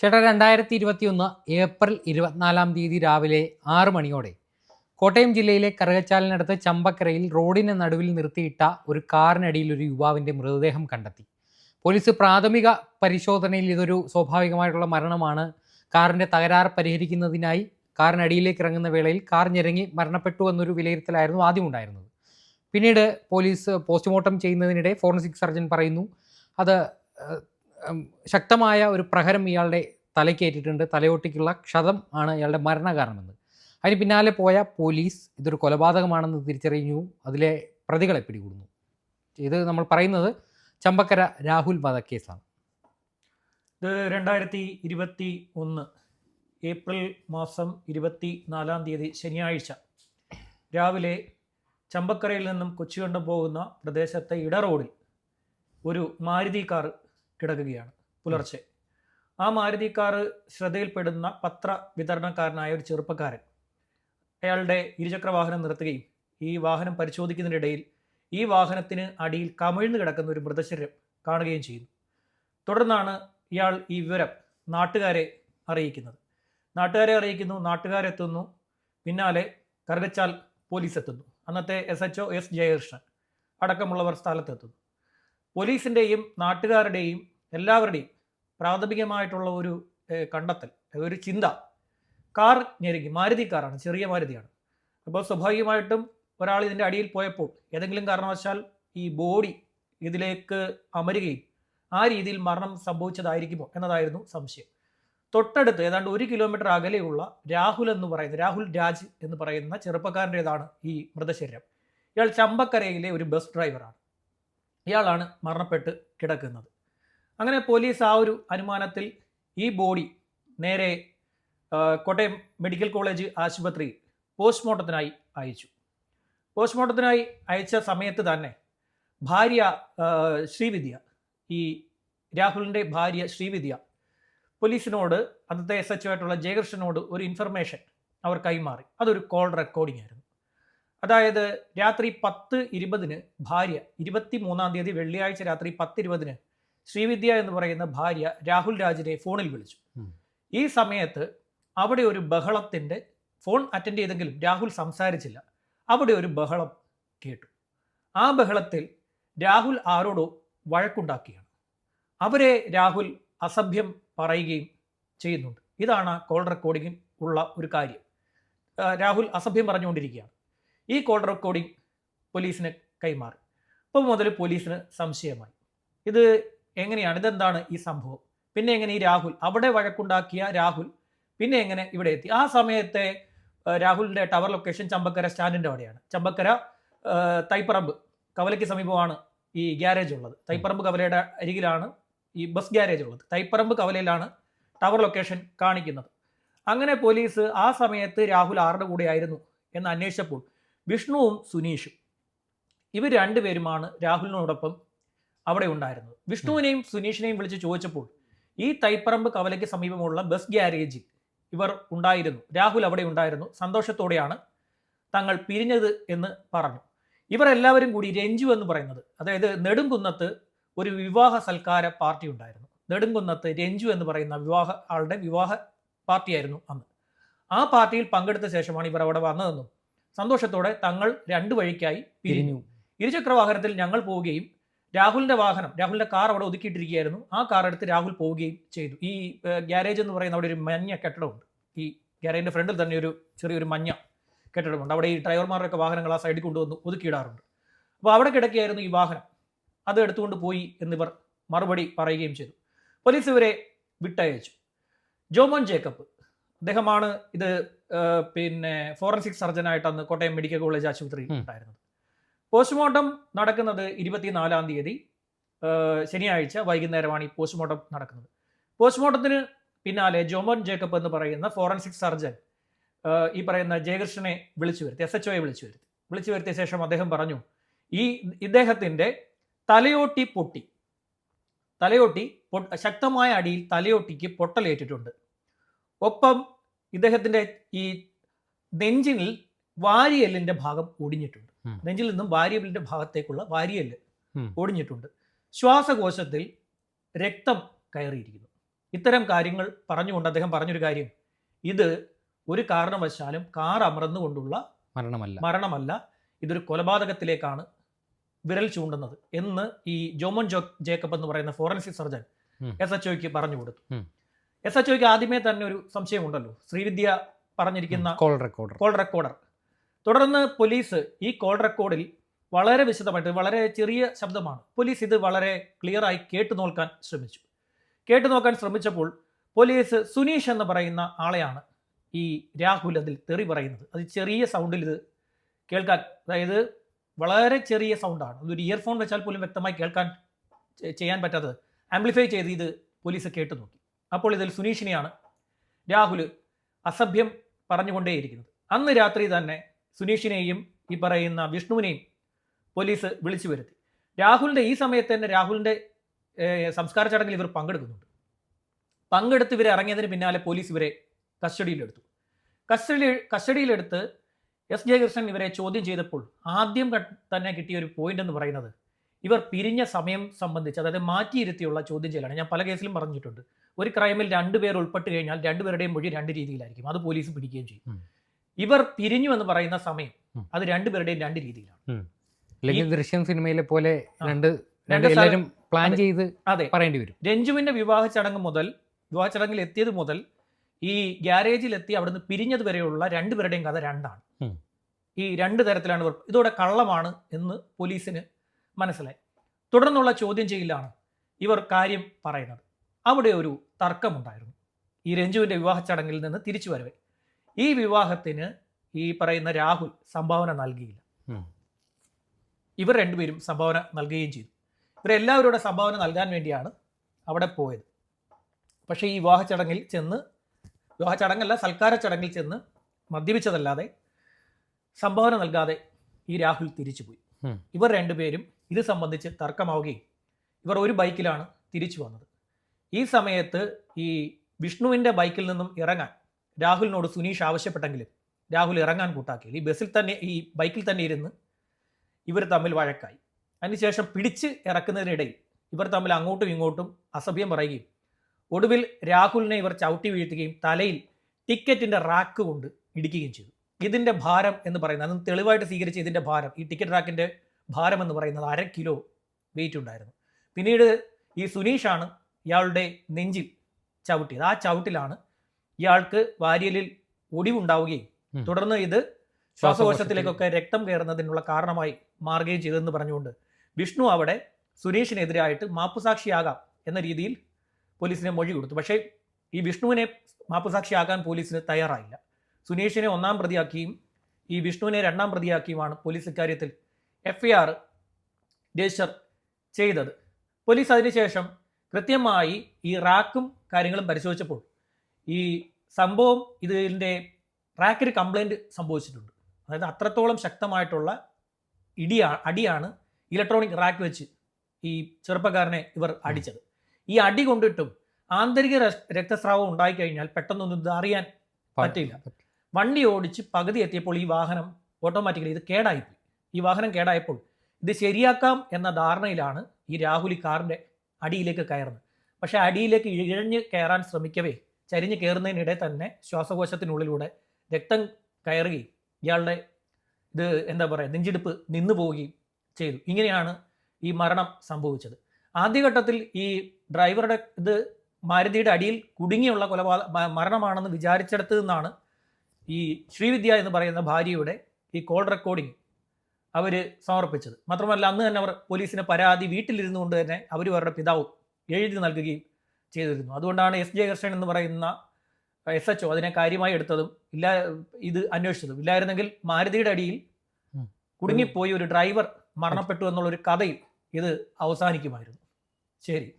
ചേട്ടാ 2021 ഏപ്രിൽ 24 രാവിലെ 6 മണിയോടെ കോട്ടയം ജില്ലയിലെ കറുകച്ചാലിനടുത്ത് ചമ്പക്കരയിൽ റോഡിന് നടുവിൽ നിർത്തിയിട്ട ഒരു കാറിനടിയിൽ ഒരു യുവാവിൻ്റെ മൃതദേഹം കണ്ടെത്തി. പോലീസ് പ്രാഥമിക പരിശോധനയിൽ ഇതൊരു സ്വാഭാവികമായിട്ടുള്ള മരണമാണ്, കാറിൻ്റെ തകരാറ് പരിഹരിക്കുന്നതിനായി കാറിനടിയിലേക്ക് ഇറങ്ങുന്ന വേളയിൽ കാർ ഞെരങ്ങി മരണപ്പെട്ടു എന്നൊരു വിലയിരുത്തലായിരുന്നു ആദ്യം ഉണ്ടായിരുന്നത്. പിന്നീട് പോലീസ് പോസ്റ്റ്മോർട്ടം ചെയ്യുന്നതിനിടെ ഫോറൻസിക് സർജൻ പറയുന്നു അത് ശക്തമായ ഒരു പ്രഹരം ഇയാളുടെ തലയ്ക്കേറ്റിട്ടുണ്ട്, തലയോട്ടിക്കുള്ള ക്ഷതം ആണ് ഇയാളുടെ മരണകാരണമെന്ന്. അതിന് പിന്നാലെ പോയ പോലീസ് ഇതൊരു കൊലപാതകമാണെന്ന് തിരിച്ചറിഞ്ഞു, അതിലെ പ്രതികളെ പിടികൂടുന്നു. ഇത് നമ്മൾ പറയുന്നത് ചമ്പക്കര രാഹുൽ വധക്കേസാണ്. ഇത് 2021 ഏപ്രിൽ മാസം 24 ശനിയാഴ്ച രാവിലെ ചമ്പക്കരയിൽ നിന്നും കൊച്ചികണ്ടം പോകുന്ന പ്രദേശത്തെ ഇടറോഡിൽ ഒരു മാരുതി കാർ കിടക്കുകയാണ് പുലർച്ചെ. ആ മാരുതി കാർ ശ്രദ്ധയിൽപ്പെടുന്ന പത്ര വിതരണക്കാരനായ ഒരു ചെറുപ്പക്കാരൻ അയാളുടെ ഇരുചക്ര വാഹനം നിർത്തുകയും ഈ വാഹനം പരിശോധിക്കുന്നതിനിടയിൽ ഈ വാഹനത്തിന് അടിയിൽ കമിഴ്ന്നു കിടക്കുന്ന ഒരു മൃതശരീരം കാണുകയും ചെയ്യുന്നു. തുടർന്നാണ് ഇയാൾ ഈ വിവരം നാട്ടുകാരെ അറിയിക്കുന്നത്. നാട്ടുകാരെത്തുന്നു. പിന്നാലെ കറുകച്ചാൽ പോലീസ് എത്തുന്നു. അന്നത്തെ SHO എസ് ജയകൃഷ്ണൻ അടക്കമുള്ളവർ സ്ഥലത്തെത്തുന്നു. പോലീസിൻ്റെയും നാട്ടുകാരുടെയും എല്ലാവരുടെയും പ്രാഥമികമായിട്ടുള്ള ഒരു കണ്ടെത്തൽ, ഒരു ചിന്ത, കാർ ഞെരുങ്ങി, മാരുതി കാറാണ്, ചെറിയ മാരുതിയാണ്. അപ്പോൾ സ്വാഭാവികമായിട്ടും ഒരാൾ ഇതിൻ്റെ അടിയിൽ പോയപ്പോൾ ഏതെങ്കിലും കാരണവശാൽ ഈ ബോഡി ഇതിലേക്ക് അമരുകയും ആ രീതിയിൽ മരണം സംഭവിച്ചതായിരിക്കുമോ എന്നതായിരുന്നു സംശയം. തൊട്ടടുത്ത് ഏതാണ്ട് 1 കിലോമീറ്റർ അകലെയുള്ള രാഹുൽ രാജ് എന്ന് പറയുന്ന ചെറുപ്പക്കാരൻ്റേതാണ് ഈ മൃതശരീരം. ഇയാൾ ചമ്പക്കരയിലെ ഒരു ബസ് ഡ്രൈവറാണ്. ഇയാളാണ് മരണപ്പെട്ട് കിടക്കുന്നത്. അങ്ങനെ പോലീസ് ആ ഒരു അനുമാനത്തിൽ ഈ ബോഡി നേരെ കോട്ടയം മെഡിക്കൽ കോളേജ് ആശുപത്രിയിൽ പോസ്റ്റ്മോർട്ടത്തിനായി അയച്ചു. പോസ്റ്റ്മോർട്ടത്തിനായി അയച്ച സമയത്ത് തന്നെ ഭാര്യ ശ്രീവിദ്യ, ഈ രാഹുലിൻ്റെ ഭാര്യ ശ്രീവിദ്യ പോലീസിനോട്, അന്നത്തെ SHO ആയിട്ടുള്ള ജയകൃഷ്ണനോട് ഒരു ഇൻഫർമേഷൻ അവർ കൈമാറി. അതൊരു കോൾ റെക്കോർഡിംഗ് ആയിരുന്നു. അതായത് രാത്രി 10:20 ഭാര്യ 23 വെള്ളിയാഴ്ച രാത്രി 10:20 ശ്രീവിദ്യ എന്ന് പറയുന്ന ഭാര്യ രാഹുൽ രാജിനെ ഫോണിൽ വിളിച്ചു. ഈ സമയത്ത് അവിടെ ഒരു ബഹളത്തിൻ്റെ, ഫോൺ അറ്റൻഡ് ചെയ്തെങ്കിലും രാഹുൽ സംസാരിച്ചില്ല. അവിടെ ഒരു ബഹളം കേട്ടു. ആ ബഹളത്തിൽ രാഹുൽ ആരോടോ വഴക്കുണ്ടാക്കിയാണ്. അവരെ രാഹുൽ അസഭ്യം പറയുകയും ചെയ്യുന്നുണ്ട്. ഇതാണ് കോൾ റെക്കോർഡിങ്ങിൽ ഉള്ള ഒരു കാര്യം. രാഹുൽ അസഭ്യം പറഞ്ഞുകൊണ്ടിരിക്കുകയാണ്. ഈ കോൾ റെക്കോർഡിംഗ് പോലീസിന് കൈമാറി. അപ്പോൾ മുതൽ പോലീസിന് സംശയമായി, ഇത് എങ്ങനെയാണ്, ഇതെന്താണ് ഈ സംഭവം, പിന്നെ എങ്ങനെ ഈ രാഹുൽ, അവിടെ വഴക്കുണ്ടാക്കിയ രാഹുൽ പിന്നെ എങ്ങനെ ഇവിടെ എത്തി? ആ സമയത്തെ രാഹുലിൻ്റെ ടവർ ലൊക്കേഷൻ ചമ്പക്കര സ്റ്റാൻഡിൻ്റെ അവിടെയാണ്. ചമ്പക്കര തൈപ്പറമ്പ് കവലയ്ക്ക് സമീപമാണ് ഈ ഗ്യാരേജ് ഉള്ളത്. തൈപ്പറമ്പ് കവലയുടെ അരികിലാണ് ഈ ബസ് ഗ്യാരേജ് ഉള്ളത്. തൈപ്പറമ്പ് കവലയിലാണ് ടവർ ലൊക്കേഷൻ കാണിക്കുന്നത്. അങ്ങനെ പോലീസ് ആ സമയത്ത് രാഹുൽ ആരുടെ കൂടെ ആയിരുന്നു എന്ന് അന്വേഷിച്ചപ്പോൾ വിഷ്ണുവും സുനീഷും, ഇവർ രണ്ടുപേരുമാണ് രാഹുലിനോടൊപ്പം അവിടെ ഉണ്ടായിരുന്നത്. വിഷ്ണുവിനെയും സുനീഷിനെയും വിളിച്ച് ചോദിച്ചപ്പോൾ ഈ തൈപ്പറമ്പ് കവലയ്ക്ക് സമീപമുള്ള ബസ് ഗ്യാരേജിൽ ഇവർ ഉണ്ടായിരുന്നു, രാഹുൽ അവിടെ ഉണ്ടായിരുന്നു, സന്തോഷത്തോടെയാണ് തങ്ങൾ പിരിഞ്ഞത് എന്ന് പറഞ്ഞു. ഇവർ എല്ലാവരും കൂടി രഞ്ജു എന്ന് പറയുന്നത്, അതായത് നെടുംകുന്നത്ത് ഒരു വിവാഹ സൽക്കാര പാർട്ടി ഉണ്ടായിരുന്നു. നെടുംകുന്നത്ത് രഞ്ജു എന്ന് പറയുന്ന ആളുടെ വിവാഹ പാർട്ടിയായിരുന്നു അന്ന്. ആ പാർട്ടിയിൽ പങ്കെടുത്ത ശേഷമാണ് ഇവർ അവിടെ വന്നതെന്നും സന്തോഷത്തോടെ തങ്ങൾ രണ്ടു വഴിക്കായി പിരിഞ്ഞു. ഇരുചക്ര വാഹനത്തിൽ ഞങ്ങൾ പോവുകയും രാഹുലിന്റെ കാർ അവിടെ ഒതുക്കിയിട്ടിരിക്കുകയായിരുന്നു. ആ കാർ എടുത്ത് രാഹുൽ പോവുകയും ചെയ്തു. ഈ ഗ്യാരേജ് എന്ന് പറയുന്ന അവിടെ ഒരു മഞ്ഞ കെട്ടിടമുണ്ട്. ഈ ഗ്യാരേജിന്റെ ഫ്രണ്ടിൽ തന്നെ ഒരു ചെറിയൊരു മഞ്ഞ കെട്ടിടമുണ്ട്. അവിടെ ഈ ഡ്രൈവർമാരുടെയൊക്കെ വാഹനങ്ങൾ ആ സൈഡിൽ കൊണ്ടുവന്ന് ഒതുക്കിയിടാറുണ്ട്. അപ്പോൾ അവിടെ കിടക്കുകയായിരുന്നു ഈ വാഹനം. അത് എടുത്തുകൊണ്ട് പോയി എന്നിവർ മറുപടി പറയുകയും ചെയ്തു. പോലീസ് ഇവരെ വിട്ടയച്ചു. ജോമോൻ ജേക്കബ്, അദ്ദേഹമാണ് ഇത് ഫോറൻസിക് സർജനായിട്ട് അന്ന് കോട്ടയം മെഡിക്കൽ കോളേജ് ആശുപത്രിയിൽ ഉണ്ടായിരുന്നത്. പോസ്റ്റ്മോർട്ടം നടക്കുന്നത് 24 ശനിയാഴ്ച വൈകുന്നേരമാണ് ഈ പോസ്റ്റ്മോർട്ടം നടക്കുന്നത്. പോസ്റ്റ്മോർട്ടത്തിന് പിന്നാലെ ജോമോൻ ജേക്കബ് എന്ന് പറയുന്ന ഫോറൻസിക് സർജൻ ഈ പറയുന്ന ജയകൃഷ്ണനെ വിളിച്ചു വരുത്തി, SHOയെ വിളിച്ചു വരുത്തിയ ശേഷം അദ്ദേഹം പറഞ്ഞു, ഇദ്ദേഹത്തിൻ്റെ തലയോട്ടി പൊട്ടി, ശക്തമായ അടിയിൽ തലയോട്ടിക്ക് പൊട്ടലേറ്റിട്ടുണ്ട്. ഒപ്പം ഇദ്ദേഹത്തിൻ്റെ ഈ നെഞ്ചിൽ വാരിയെല്ലിൻ്റെ ഭാഗം ഒടിഞ്ഞിട്ടുണ്ട്. നെഞ്ചിൽ നിന്നും വാരിയെല്ലിൻ്റെ ഭാഗത്തേക്കുള്ള വാരിയെല്ല് ഒടിഞ്ഞിട്ടുണ്ട്. ശ്വാസകോശത്തിൽ രക്തം കയറിയിരിക്കുന്നു. ഇത്തരം കാര്യങ്ങൾ പറഞ്ഞുകൊണ്ട് അദ്ദേഹം പറഞ്ഞൊരു കാര്യം, ഇത് ഒരു കാരണവശാലും കാർ അമർന്നുകൊണ്ടുള്ള മരണമല്ല, ഇതൊരു കൊലപാതകത്തിലേക്കാണ് വിരൽ ചൂണ്ടുന്നത് എന്ന് ഈ ജോമോൻ ജേക്കബ് എന്ന് പറയുന്ന ഫോറൻസിക് സർജൻ SHOയ്ക്ക് പറഞ്ഞു കൊടുത്തു. SHOയ്ക്ക് ആദ്യമേ തന്നെ ഒരു സംശയമുണ്ടല്ലോ, ശ്രീവിദ്യ പറഞ്ഞിരിക്കുന്ന കോൾ റെക്കോർഡർ. തുടർന്ന് പോലീസ് ഈ കോൾ റെക്കോർഡിൽ വളരെ വിശദമായിട്ട്, വളരെ ചെറിയ ശബ്ദമാണ്, പോലീസ് ഇത് വളരെ ക്ലിയറായി കേട്ടു നോക്കാൻ ശ്രമിച്ചപ്പോൾ പോലീസ് സുനീഷ് എന്ന് പറയുന്ന ആളെയാണ് ഈ രാഹുൽ അതിൽ തെറി പറയുന്നത്. അത് ചെറിയ സൗണ്ടിൽ ഇത് കേൾക്കാൻ, അതായത് വളരെ ചെറിയ സൗണ്ടാണ്, അതൊരു ഇയർഫോൺ വെച്ചാൽ പോലും വ്യക്തമായി ചെയ്യാൻ പറ്റാത്തത് ആംപ്ലിഫൈ ചെയ്ത് ഇത് പോലീസ് കേട്ടു നോക്കി. അപ്പോൾ ഇതിൽ സുനീഷിനെയാണ് രാഹുൽ അസഭ്യം പറഞ്ഞുകൊണ്ടേയിരിക്കുന്നത്. അന്ന് രാത്രി തന്നെ സുനീഷിനെയും ഈ പറയുന്ന വിഷ്ണുവിനെയും പോലീസ് വിളിച്ചു വരുത്തി. രാഹുലിൻ്റെ ഈ സമയത്ത് തന്നെ രാഹുലിൻ്റെ സംസ്കാര ചടങ്ങിൽ ഇവർ പങ്കെടുത്ത് ഇവരെ ഇറങ്ങിയതിന് പിന്നാലെ പോലീസ് ഇവരെ കസ്റ്റഡിയിലെടുത്ത് S. ജയകൃഷ്ണൻ ഇവരെ ചോദ്യം ചെയ്തപ്പോൾ ആദ്യം തന്നെ കിട്ടിയ ഒരു പോയിന്റ് എന്ന് പറയുന്നത് ഇവർ പിരിഞ്ഞ സമയം സംബന്ധിച്ച്, അതായത് മാറ്റിയിരുത്തിയുള്ള ചോദ്യം ചെയ്യലാണ്. ഞാൻ പല കേസിലും പറഞ്ഞിട്ടുണ്ട്, ഒരു ക്രൈമിൽ 2 പേർ ഉൾപ്പെട്ട് കഴിഞ്ഞാൽ 2 പേരുടെയും മൊഴി 2 രീതിയിലായിരിക്കും, അത് പോലീസ് പിടിക്കുകയും ചെയ്യും. ഇവർ പിരിഞ്ഞു എന്ന് പറയുന്ന സമയം അത് 2 പേരുടെയും 2 രീതിയിലാണ്. ദൃശ്യം സിനിമയിലെ പോലെ എല്ലാവരും പ്ലാൻ ചെയ്ത് പറയേണ്ടി വരും. രഞ്ജുവിന്റെ വിവാഹ ചടങ്ങിൽ എത്തിയത് മുതൽ ഈ ഗ്യാരേജിൽ എത്തി അവിടുന്ന് പിരിഞ്ഞത് വരെയുള്ള 2 പേരുടെയും കഥ 2ആണ്. ഈ 2 തരത്തിലാണ് ഇവർ, ഇതോടെ കള്ളമാണ് എന്ന് പോലീസിന് മനസ്സിലായി. തുടർന്നുള്ള ചോദ്യം ചെയ്യലാണ് ഇവർ കാര്യം പറയുന്നത്. അവിടെ ഒരു തർക്കമുണ്ടായിരുന്നു ഈ രഞ്ജുവിന്റെ വിവാഹ ചടങ്ങിൽ നിന്ന് തിരിച്ചു വരവേ. ഈ വിവാഹത്തിന് ഈ പറയുന്ന രാഹുൽ സംഭാവന നൽകിയില്ല. ഇവർ 2 പേരും സംഭാവന നൽകുകയും ചെയ്തു. ഇവരെല്ലാവരുടെ സംഭാവന നൽകാൻ വേണ്ടിയാണ് അവിടെ പോയത്. പക്ഷേ ഈ സൽക്കാര ചടങ്ങിൽ ചെന്ന് മദ്യപിച്ചതല്ലാതെ സംഭാവന നൽകാതെ ഈ രാഹുൽ തിരിച്ചുപോയി. ഇവർ 2 പേരും ഇത് സംബന്ധിച്ച് തർക്കമാവുകയും ഇവർ ഒരു ബൈക്കിലാണ് തിരിച്ചു വന്നത്. ഈ സമയത്ത് ഈ വിഷ്ണുവിൻ്റെ ബൈക്കിൽ നിന്നും ഇറങ്ങാൻ രാഹുലിനോട് സുനീഷ് ആവശ്യപ്പെട്ടെങ്കിലും രാഹുൽ ഇറങ്ങാൻ കൂട്ടാക്കിയില്ല. ഈ ബൈക്കിൽ തന്നെ ഇരുന്ന് ഇവർ തമ്മിൽ വഴക്കായി. അതിനുശേഷം പിടിച്ച് ഇറക്കുന്നതിനിടയിൽ ഇവർ തമ്മിൽ അങ്ങോട്ടും ഇങ്ങോട്ടും അസഭ്യം പറയുകയും ഒടുവിൽ രാഹുലിനെ ഇവർ ചവിട്ടി വീഴ്ത്തുകയും തലയിൽ ടിക്കറ്റിൻ്റെ റാക്ക് കൊണ്ട് ഇടിക്കുകയും ചെയ്തു. ഇതിൻ്റെ ഭാരം എന്ന് പറയുന്നത്, അന്ന് തെളിവായിട്ട് സ്വീകരിച്ച ഇതിൻ്റെ ഭാരം, ഈ ടിക്കറ്റ് റാക്കിൻ്റെ ഭാരം എന്ന് പറയുന്നത് 1/2 കിലോ വെയിറ്റ് ഉണ്ടായിരുന്നു. പിന്നീട് ഈ സുനീഷാണ് ഇയാളുടെ നെഞ്ചിൽ ചവിട്ടിയത്. ആ ചവിട്ടിലാണ് ഇയാൾക്ക് വാരിയലിൽ ഒടിവുണ്ടാവുകയും തുടർന്ന് ഇത് ശ്വാസകോശത്തിലേക്കൊക്കെ രക്തം കയറുന്നതിനുള്ള കാരണമായി മാറുകയും ചെയ്തതെന്ന് പറഞ്ഞുകൊണ്ട് വിഷ്ണു അവിടെ സുനീഷിനെതിരായിട്ട് മാപ്പുസാക്ഷിയാകാം എന്ന രീതിയിൽ പോലീസിനെ മൊഴി കൊടുത്തു. പക്ഷേ ഈ വിഷ്ണുവിനെ മാപ്പുസാക്ഷിയാകാൻ പോലീസിന് തയ്യാറായില്ല. സുനീഷിനെ 1-ാം പ്രതിയാക്കിയും ഈ വിഷ്ണുവിനെ 2-ാം പ്രതിയാക്കിയുമാണ് പോലീസ് ഇക്കാര്യത്തിൽ FIR രജിസ്റ്റർ ചെയ്തത്. പോലീസ് അതിനുശേഷം കൃത്യമായി ഈ റാക്കും കാര്യങ്ങളും പരിശോധിച്ചപ്പോൾ ഈ സംഭവം ഇതിൻ്റെ റാക്കിന് കംപ്ലൈൻറ്റ് സംഭവിച്ചിട്ടുണ്ട്. അതായത് അത്രത്തോളം ശക്തമായിട്ടുള്ള അടിയാണ് ഇലക്ട്രോണിക് റാക്ക് വെച്ച് ഈ ചെറുപ്പക്കാരനെ ഇവർ അടിച്ചത്. ഈ അടി കൊണ്ടിട്ടും ആന്തരിക രക്തസ്രാവം ഉണ്ടായിക്കഴിഞ്ഞാൽ പെട്ടെന്നൊന്നും ഇത് അറിയാൻ പറ്റില്ല. വണ്ടി ഓടിച്ച് പകുതി എത്തിയപ്പോൾ ഈ വാഹനം ഓട്ടോമാറ്റിക്കലി ഇത് കേടായിപ്പോയി. ഈ വാഹനം കേടായപ്പോൾ ഇത് ശരിയാക്കാം എന്ന ധാരണയിലാണ് ഈ രാഹുൽ കാറിൻ്റെ അടിയിലേക്ക് കയറുന്നത്. പക്ഷേ അടിയിലേക്ക് ഇഴഞ്ഞ് കയറാൻ ശ്രമിക്കവേ ചരിഞ്ഞ് കയറുന്നതിനിടെ തന്നെ ശ്വാസകോശത്തിനുള്ളിലൂടെ രക്തം കയറുകയും ഇയാളുടെ നെഞ്ചിടിപ്പ് നിന്നു പോവുകയും ചെയ്തു. ഇങ്ങനെയാണ് ഈ മരണം സംഭവിച്ചത്. ആദ്യഘട്ടത്തിൽ ഈ ഡ്രൈവറുടെ മാരുതിയുടെ അടിയിൽ കുടുങ്ങിയുള്ള മരണമാണെന്ന് വിചാരിച്ചെടുത്തു നിന്നാണ് ഈ ശ്രീവിദ്യ എന്ന് പറയുന്ന ഭാര്യയുടെ ഈ കോൾ റെക്കോർഡിംഗ് അവർ സമർപ്പിച്ചത്. മാത്രമല്ല അന്ന് തന്നെ അവർ പോലീസിന് പരാതി വീട്ടിലിരുന്നു കൊണ്ട് തന്നെ അവരുടെ പിതാവ് എഴുതി നൽകുകയും ചെയ്തിരുന്നു. അതുകൊണ്ടാണ് S. ജയകൃഷ്ണൻ എന്ന് പറയുന്ന SHO അതിനെ കാര്യമായി എടുത്തതും ഇത് അന്വേഷിച്ചതും. ഇല്ലായിരുന്നെങ്കിൽ മാരുതിയുടെ അടിയിൽ കുടുങ്ങിപ്പോയി ഒരു ഡ്രൈവർ മരണപ്പെട്ടു എന്നുള്ളൊരു കഥയിൽ ഇത് അവസാനിക്കുമായിരുന്നു. ശരി.